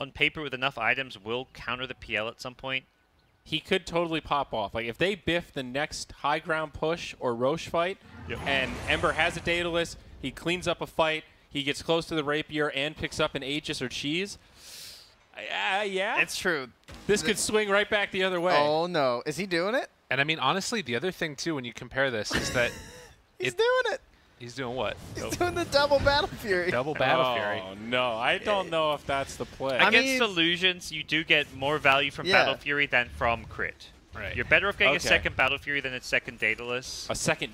on paper with enough items, will counter the PL at some point. He could totally pop off. Like, if they biff the next high ground push or Roche fight, and Ember has a Daedalus, he cleans up a fight, he gets close to the Rapier and picks up an Aegis or Cheese. Yeah. It's true. This could swing right back the other way. Oh, no. Is he doing it? And I mean, honestly, the other thing, too, when you compare this is that... He's doing it. He's doing what? He's doing the double Battle Fury. Double Battle Fury. Oh, no. I don't know if that's the play. I Against mean- illusions, you do get more value from Yeah. Battle Fury than from crit. Right. You're better off getting a Okay. second Battle Fury than a second Daedalus. A second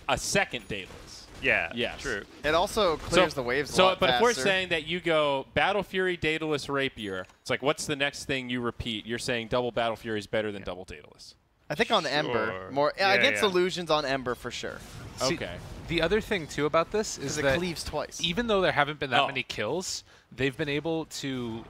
Daedalus. Yeah, Yes. true. It also clears the waves a So, lot but if we're faster. saying that you go Battle Fury, Daedalus, Rapier, it's like, what's the next thing you repeat? You're saying double Battle Fury is better than double Daedalus. I think on Ember. Sure. More Yeah, against yeah. illusions on Ember for sure. See, Okay. The other thing, too, about this is Because it that cleaves twice. even though there haven't been that Oh. many kills, they've been able to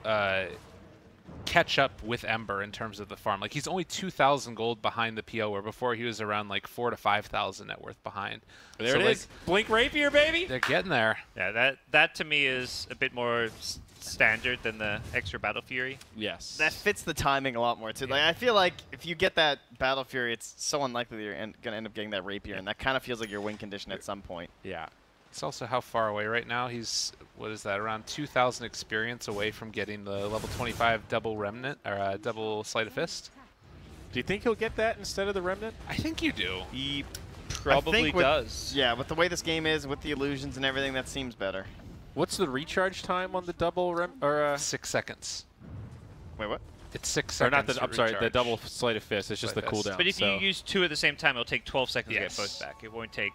catch up with Ember in terms of the farm. Like, he's only 2,000 gold behind the PO, where before he was around, like, 4,000 to 5,000 net worth behind. There So, it like, is. Blink Rapier, baby. They're getting there. Yeah, that to me is a bit more standard than the extra Battle Fury. Yes. That fits the timing a lot more too. Like I feel like if you get that Battle Fury, it's so unlikely that you're gonna end up getting that Rapier, and that kind of feels like your win condition at some point. Yeah. It's also how far away right now. He's, what is that, around 2,000 experience away from getting the level 25 double Remnant, or double Sleight of Fist. Do you think he'll get that instead of the Remnant? I think you do. He I probably think with- does. Yeah, with the way this game is, with the illusions and everything, that seems better. What's the recharge time on the double 6 seconds. Wait, what? It's 6 or seconds. not the? to I'm sorry, the recharge. double Sleight of Fist. It's just the Sleight of Fist. cooldown. But if so. you use two at the same time, it'll take 12 seconds Yes. to get both back. It won't take...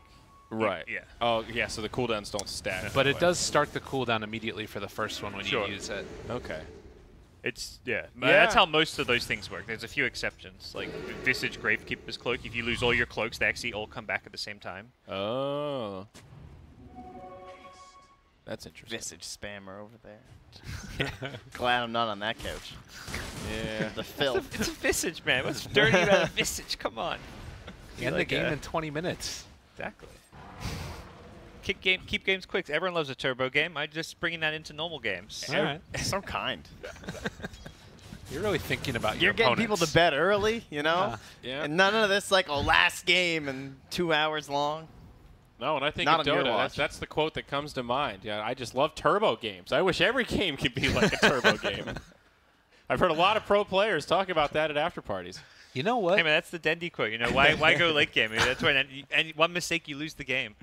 right. Yeah. Oh, yeah. So the cooldowns don't stack. But it does start the cooldown immediately for the first one when Sure. you use it. Okay. It's, yeah. Yeah. That's how most of those things work. There's a few exceptions. Like Visage Gravekeeper's Cloak, if you lose all your cloaks, they actually all come back at the same time. Oh. That's interesting. Visage spammer over there. Glad I'm not on that couch. Yeah. The filth. It's a Visage, man. What's dirty about a Visage? Come on. End the like game a- in 20 minutes. Exactly. keep games quick. Everyone loves a turbo game. I'm just bringing that into normal games. All right. So kind. You're really thinking about You're your getting opponents. people to bed early, you know? Yeah. And none of this like, last game and 2 hours long. No, and I think Not of on your Dota, watch. that's the quote that comes to mind. Yeah, I just love turbo games. I wish every game could be like a turbo game. I've heard a lot of pro players talk about that at after parties. You know what? Hey man, that's the Dendy quote. You know, why go late game? I mean, that's when and one mistake you lose the game.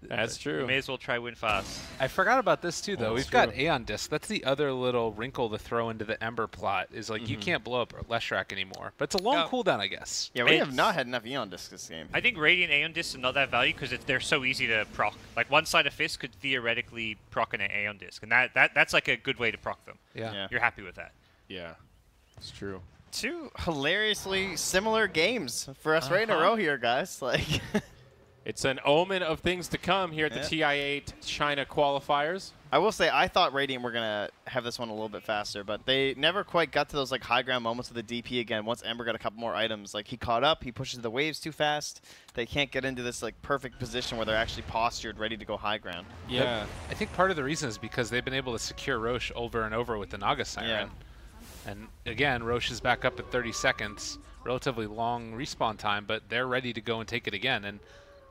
That's true. You may as well try win fast. I forgot about this too, though. That's We've got true. Aeon Disc. That's the other little wrinkle to throw into the Ember plot. Is like you can't blow up Leshrac anymore, but it's a long No. cooldown, I guess. Yeah, we have It's- not had enough Eon Discs this game. I think Radiant Aeon Discs are not that value because they're so easy to proc. Like one side of Fist could theoretically proc an Aeon Disc, and that's like a good way to proc them. Yeah. You're happy with that. Yeah, it's true. 2 hilariously similar games for us right in a row here, guys. Like, It's an omen of things to come here at the Yeah. TI8 China qualifiers. I will say, I thought Radiant were gonna have this one a little bit faster, but they never quite got to those like high ground moments with the DP again. Once Ember got a couple more items, like he caught up, he pushes the waves too fast. They can't get into this like perfect position where they're actually postured, ready to go high ground. Yeah. I think part of the reason is because they've been able to secure Roche over and over with the Naga Siren. And again, Roche is back up at 30 seconds, relatively long respawn time, but they're ready to go and take it again. And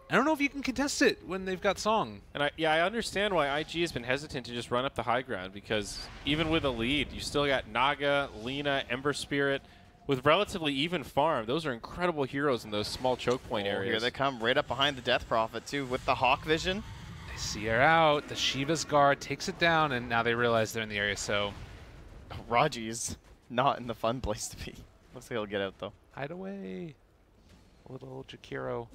I don't know if you can contest it when they've got Song. And I understand why IG has been hesitant to just run up the high ground, because even with a lead, you still got Naga, Lina, Ember Spirit. With relatively even farm, those are incredible heroes in those small choke point areas. Here they come, right up behind the Death Prophet too, with the Hawk Vision. They see her out. The Shiva's guard takes it down, and now they realize they're in the area. So Raji's not in the fun place to be. Looks like he'll get out though. hide away. Little Jakiro.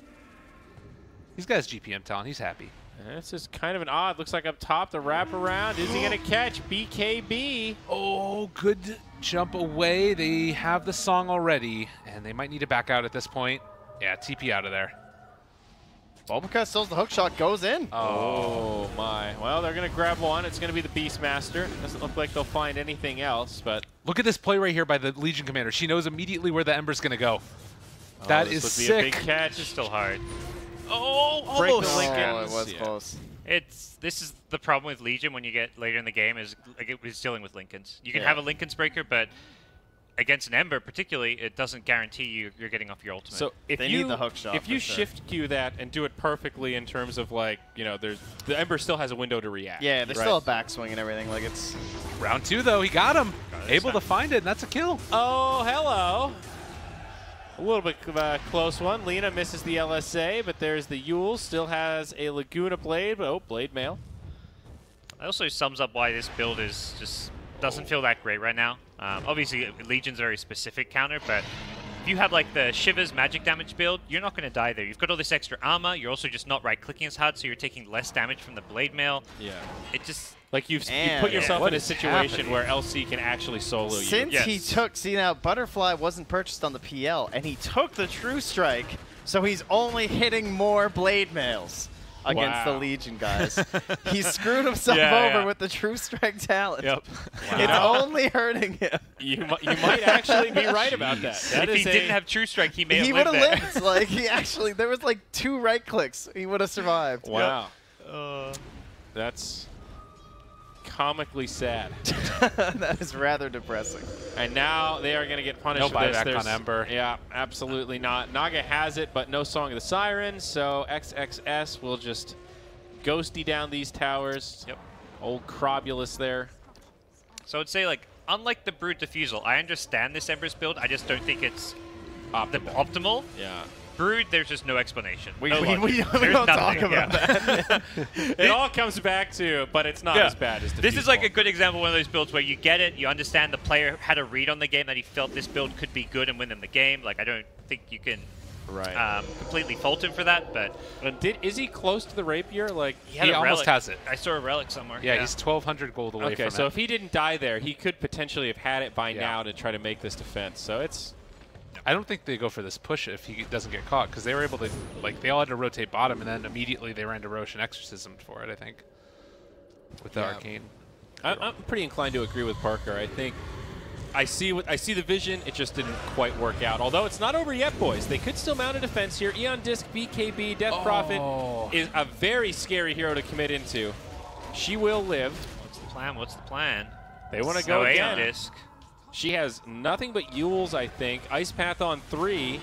He's got his GPM talent. He's happy. And this is kind of an odd. Looks like up top, the wraparound. Is he going to catch BKB? Oh, good jump away. They have the Song already, and they might need to back out at this point. Yeah, TP out of there. Bulbacut steals the hook shot, goes in. Oh, my. Well, they're going to grab one. It's going to be the Beastmaster. Doesn't look like they'll find anything else, but... Look at this play right here by the Legion Commander. She knows immediately where the Ember's going to go. That this is would be a big sick. catch. It's still hard. Oh, Break the almost. Lincoln. Oh, it was Yeah. close. This is the problem with Legion when you get later in the game is like it was dealing with Lincolns. You can have a Lincoln's breaker, but against an Ember particularly, it doesn't guarantee you're getting off your ultimate. So if They you need the hook shot if you for sure. shift queue that and do it perfectly in terms of like, you know, there's the Ember still has a window to react. Yeah, there's right? still a backswing and everything. Like it's Round 2, though. He got him. it. Able to find it, and that's a kill. Oh, hello. A little bit of a close one. Lina misses the LSA, but there's the Yule. Still has a Laguna Blade, but Blade Mail. It also sums up why this build is just doesn't feel that great right now. Obviously, Legion's a very specific counter, but if you have like the Shiva's magic damage build, you're not going to die there. You've got all this extra armor. You're also just not right-clicking as hard, so you're taking less damage from the Blade Mail. Yeah. It just... Like you And- put yourself What in a is situation happening? where LC can actually solo you. since he Yes. took. See now, Butterfly wasn't purchased on the PL, and he took the True Strike, so he's only hitting more Blade Mails against the Wow. Legion guys. He screwed himself Yeah, over yeah. with the True Strike talent. Yep. It's only hurting him. You might actually be right about that. That if is he didn't have True Strike, he may He have would lived have there. lived. Like he actually, there was like 2 right clicks. He would have survived. Wow. That's comically sad. That is rather depressing. And now they are going to get punished No for this. buyback There's- on Ember. Yeah, absolutely not. Naga has it, but no Song of the Siren, so XXS will just ghosty down these towers. Yep. Old Crobulus there. So I would say, like, unlike the Brood Diffusal, I understand this Ember's build. I just don't think it's the optimal. Yeah. Brood, there's just no explanation. We No logic. don't There's talk nothing, about yeah. that. It all comes back to, but it's not Yeah. as bad as This is like a Diffusal. good example of one of those builds where you get it, you understand the player had a read on the game that he felt this build could be good and win them the game. Like, I don't think you can Right. completely fault him for that, but And is he close to the rapier? Like, had He a almost relic. has it. I saw a relic somewhere. Yeah, he's 1,200 gold away okay, from so it. if he didn't die there, he could potentially have had it by Yeah. now to try to make this defense. So it's I don't think they go for this push if he doesn't get caught, because they were able to, like, they all had to rotate bottom, and then immediately they ran to Roche and Exorcism for it, I think, with the Yeah. Arcane. I'm pretty inclined to agree with Parker. I think I see the vision. It just didn't quite work out. Although it's not over yet, boys. They could still mount a defense here. Eon Disc, BKB, Death Prophet is a very scary hero to commit into. She will live. What's the plan? What's the plan? They want to go again. Disc. She has nothing but Yules, I think. Ice Path on 3.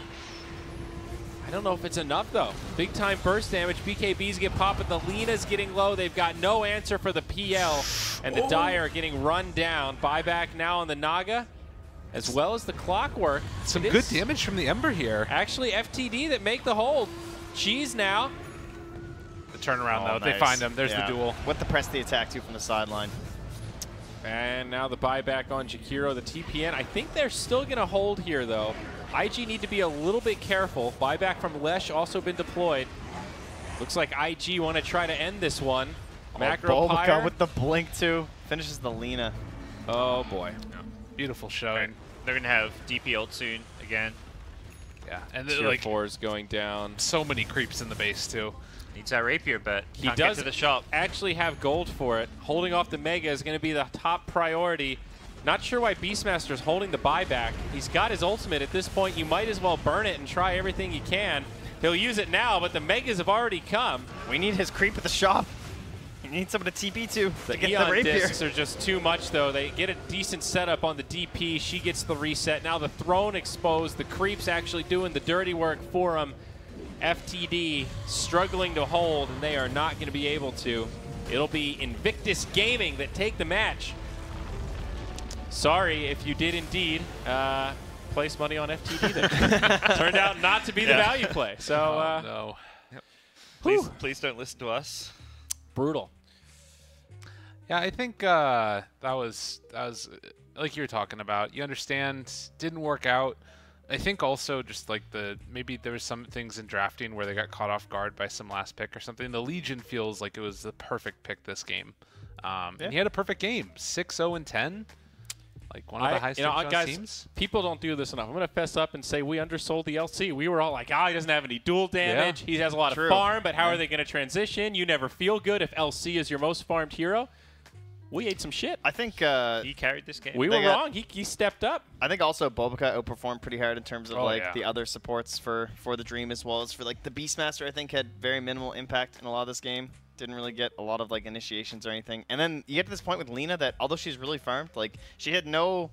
I don't know if it's enough, though. Big time burst damage. BKBs get popped, but the Lena's getting low. They've got no answer for the PL, and the Dire are getting run down. Buyback now on the Naga, as well as the Clockwork. Some good damage from the Ember here. Actually, FTD that make the hold. Cheese now. The turnaround, though. Nice. They find him. There's the duel. With the press the attack, too, from the sideline. And now the buyback on Jakiro, the TPN. I think they're still going to hold here, though. IG need to be a little bit careful. Buyback from Lesh also been deployed. Looks like IG want to try to end this one. Macro Pyre with the blink, too. Finishes the Lena. Oh, boy. Beautiful showing. They're going to have DP ult soon again. Yeah, and Tier like 4 is going down. So many creeps in the base, too. Needs that rapier, but he can't does get to the shop. Actually have gold for it. Holding off the Mega is going to be the top priority. Not sure why Beastmaster's holding the buyback. He's got his ultimate at this point. You might as well burn it and try everything you can. He'll use it now, but the Megas have already come. We need his creep at the shop. You need someone to TP to get Eon the rapier. Discs are just too much, though. They get a decent setup on the DP. She gets the reset. Now the throne exposed. The creep's actually doing the dirty work for him. FTD struggling to hold, and they are not going to be able to. It'll be Invictus Gaming that take the match. Sorry if you did indeed place money on FTD there. Turned out not to be the value play. So no. Yep. Please don't listen to us. Brutal. Yeah, I think that was like you were talking about. You understand, didn't work out. I think also just like maybe there was some things in drafting where they got caught off guard by some last pick or something. The Legion feels like it was the perfect pick this game. And he had a perfect game, 6-0-10. Like one of the highest guys, teams. People don't do this enough. I'm going to fess up and say we undersold the LC. We were all like, he doesn't have any dual damage. He has a lot of farm, but how are they going to transition? You never feel good if LC is your most farmed hero. We ate some shit. I think he carried this game. We were wrong. He stepped up. I think also Bobica outperformed pretty hard in terms of the other supports for the Dream, as well as for like the Beastmaster. I think had very minimal impact in a lot of this game. Didn't really get a lot of like initiations or anything. And then you get to this point with Lena that although she's really farmed, like she had no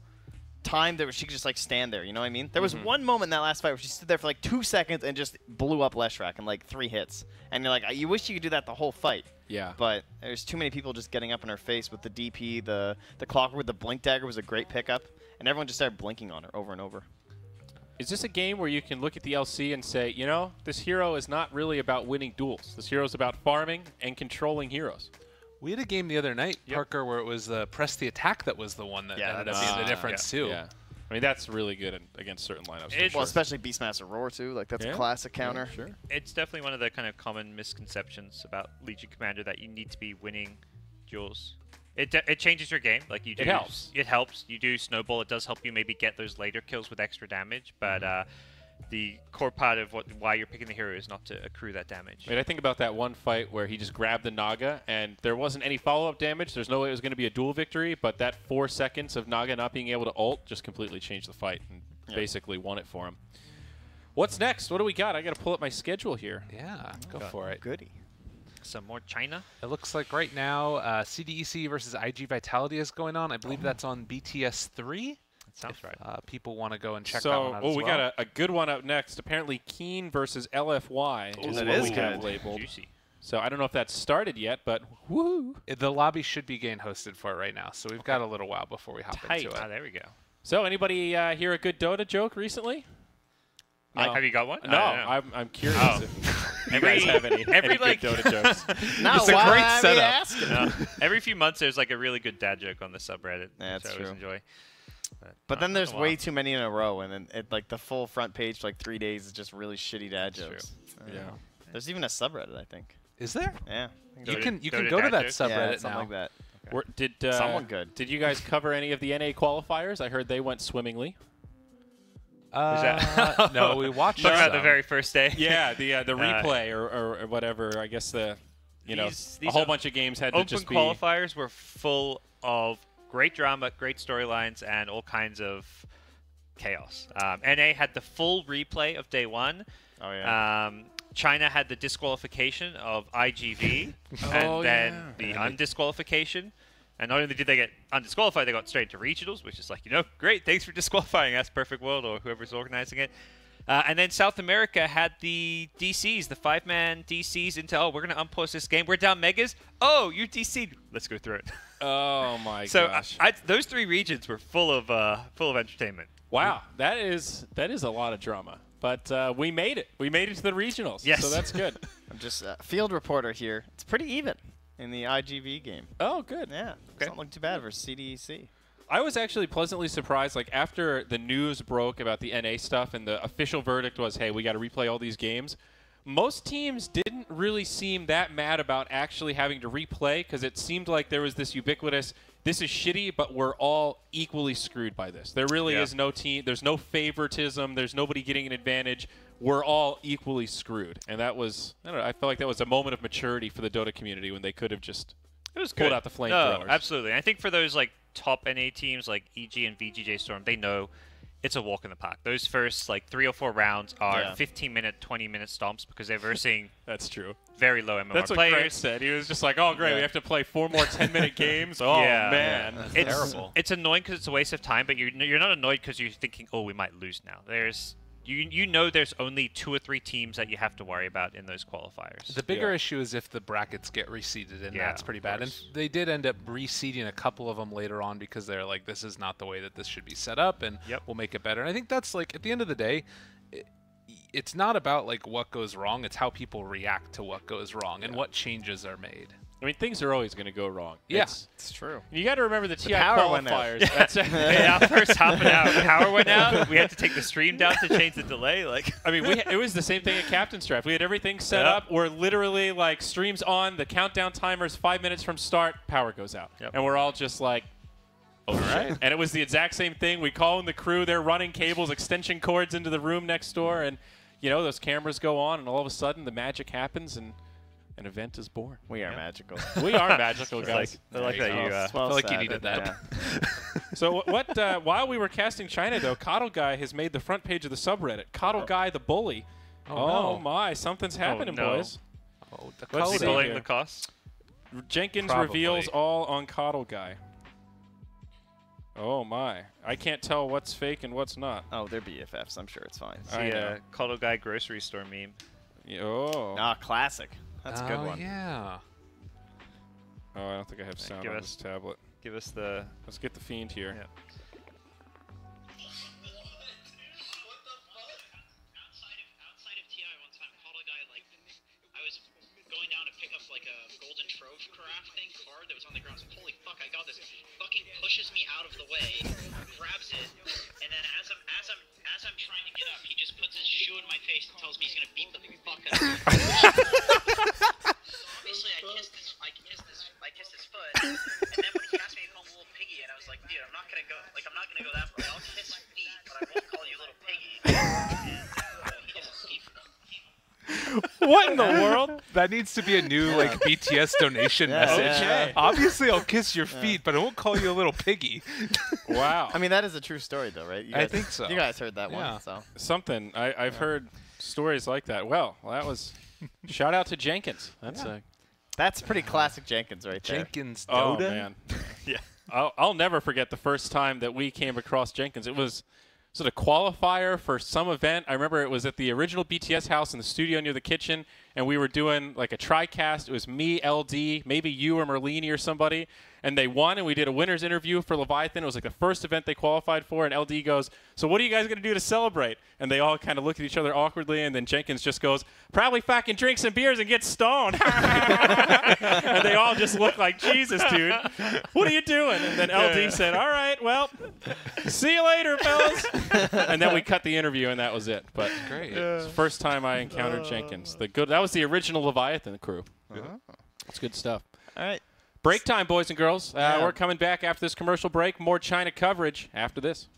time that she could just like stand there. You know what I mean? There was one moment in that last fight where she stood there for like 2 seconds and just blew up Leshrac in like 3 hits. And you're like, you wish you could do that the whole fight. Yeah. But there's too many people just getting up in her face with the DP, the Clockwork with the Blink Dagger was a great pickup, and everyone just started blinking on her over and over. Is this a game where you can look at the LC and say, you know, this hero is not really about winning duels. This hero is about farming and controlling heroes? We had a game the other night, Parker, where it was press the attack that was the one that ended up being the difference, too. Yeah. I mean, that's really good against certain lineups. Well, especially Beastmaster Roar, too. Like, that's a classic counter. Yeah, sure. It's definitely one of the kind of common misconceptions about Legion Commander that you need to be winning duels. It changes your game. Like you do, it helps. It helps. You do snowball. It does help you maybe get those later kills with extra damage. But the core part of why you're picking the hero is not to accrue that damage. I mean, I think about that one fight where he just grabbed the Naga and there wasn't any follow-up damage. There's no way it was going to be a duel victory, but that 4 seconds of Naga not being able to ult just completely changed the fight and basically won it for him. What's next? What do we got? I got to pull up my schedule here. Yeah, go for it. Goody. Some more China. It looks like right now CDEC versus IG Vitality is going on. I believe that's on BTS 3. That sounds right. People want to go and check that one out as we well. got a good one up next. Apparently Keen versus LFY is what we have labeled. Juicy. So I don't know if that's started yet, but woo! The lobby should be getting hosted for it right now, so we've got a little while before we hop into it. Ah, there we go. So anybody hear a good Dota joke recently? No. Have you got one? No, I'm curious if you guys have any good Dota jokes. It's a great setup. Every few months there's like a really good dad joke on the subreddit. Yeah, that's which I true. always enjoy. But then there's way too many in a row, and then like the full front page for like 3 days is just really shitty dad jokes. Yeah. There's even a subreddit, I think. Is there? Yeah. You can go to that subreddit something now. like that. Did someone good? Did you guys cover any of the NA qualifiers? I heard they went swimmingly. No, we watched. Talking about the very first day. Yeah, the replay or whatever. I guess a whole bunch of games had to just be. Open qualifiers were full of great drama, great storylines, and all kinds of chaos. NA had the full replay of day 1. Oh, yeah. China had the disqualification of IGV, and then the undisqualification. And not only did they get undisqualified, they got straight to regionals, which is like, great, thanks for disqualifying us, Perfect World, or whoever's organizing it. And then South America had the DCs, the 5-man DCs into, we're going to unpause this game. We're down Megas. Oh, you DC'd. Let's go through it. Oh, my gosh. So those 3 regions were full of entertainment. Wow, that is a lot of drama. But we made it. We made it to the regionals. Yes. So that's good. I'm just field reporter here. It's pretty even in the IGV game. Oh, good. Yeah. Okay. It's not looking too bad for CDEC. I was actually pleasantly surprised. Like, after the news broke about the NA stuff and the official verdict was, hey, we got to replay all these games, most teams didn't really seem that mad about actually having to replay because it seemed like there was this ubiquitous, this is shitty, but we're all equally screwed by this. There really is no team. There's no favoritism. There's nobody getting an advantage. We're all equally screwed. And that was, I don't know, I felt like that was a moment of maturity for the Dota community when they could have just pulled out the flamethrowers. No, absolutely. I think for those like top NA teams like EG and VGJ Storm, they know it's a walk in the park. Those first like 3 or 4 rounds are 15-minute, 20-minute stomps because they're versing that's true. Very low MMR That's what players. Greg said. He was just like, oh, great, we have to play 4 more 10-minute games? Oh, man. That's it's terrible. It's annoying because it's a waste of time, but you're not annoyed because you're thinking, oh, we might lose now. There's there's only 2 or 3 teams that you have to worry about in those qualifiers. The bigger issue is if the brackets get reseeded, and that's pretty bad. And they did end up reseeding a couple of them later on because they're like, this is not the way that this should be set up, and we'll make it better. And I think that's like, at the end of the day, it's not about like what goes wrong, it's how people react to what goes wrong and what changes are made. I mean, things are always going to go wrong. Yeah, it's true. You got to remember the TI power qualifiers. That's our first half an hour, power went out. We had to take the stream down to change the delay. Like, I mean, it was the same thing at Captain's Draft. We had everything set up. We're literally like streams on, the countdown timer's 5 minutes from start, power goes out, and we're all just like, all right. And it was the exact same thing. We call in the crew. They're running cables, extension cords into the room next door, and those cameras go on, and all of a sudden the magic happens and an event is born. We are magical. We are magical, guys. I like that you. I feel like you needed that. So while we were casting China, though, Coddle Guy has made the front page of the subreddit. Coddle Guy the bully. Oh my, something's happening, boys. Oh, Let's see bullying here. the costs. Jenkins reveals all on Coddle Guy. Oh my, I can't tell what's fake and what's not. Oh, they're BFFs. I'm sure it's fine. I know. Coddle Guy grocery store meme. Oh. Ah, classic. That's a good one. Yeah. Oh, I don't think I have sound on this tablet. Give us the. Let's get the fiend here. Yeah. Outside of TI one time, Coddle Guy, like, I was going down to pick up like a golden trove crafting card that was on the ground. So holy fuck, I got this. Fucking pushes me out of the way, grabs it, and then as I'm trying to get up, he just puts his shoe in my face and tells me he's gonna beat the fuck out of me. So obviously I kissed his foot, and then when he asked me to call him Little Piggy, and I was like, dude, I'm not gonna go that far. I'll kiss feet, but I won't call you Little Piggy. And he just What in the world? That needs to be a new like BTS donation message. Okay. Obviously, I'll kiss your feet, but I won't call you a little piggy. Wow. I mean, that is a true story, though, right? I think so. You guys heard that one, so. Something. I've heard stories like that. Well, that was shout out to Jenkins. That's pretty classic Jenkins right there. Jenkins Oh, Dota? man. Yeah. I'll never forget the first time that we came across Jenkins. It was a qualifier for some event. I remember it was at the original BTS house in the studio near the kitchen, and we were doing like a tri-cast. It was me, LD, maybe you or Merlini or somebody, and they won, and we did a winner's interview for Leviathan. It was like the first event they qualified for, and LD goes, so what are you guys going to do to celebrate? And they all kind of look at each other awkwardly, and then Jenkins just goes, probably fucking drink some beers and get stoned. And they all just look like, Jesus, dude, what are you doing? And then LD said, all right, well, see you later, fellas. And then we cut the interview, and that was it. But Great. it's the first time I encountered Jenkins. That was the original Leviathan crew. It's good stuff. All right. Break time, boys and girls. We're coming back after this commercial break. More China coverage after this.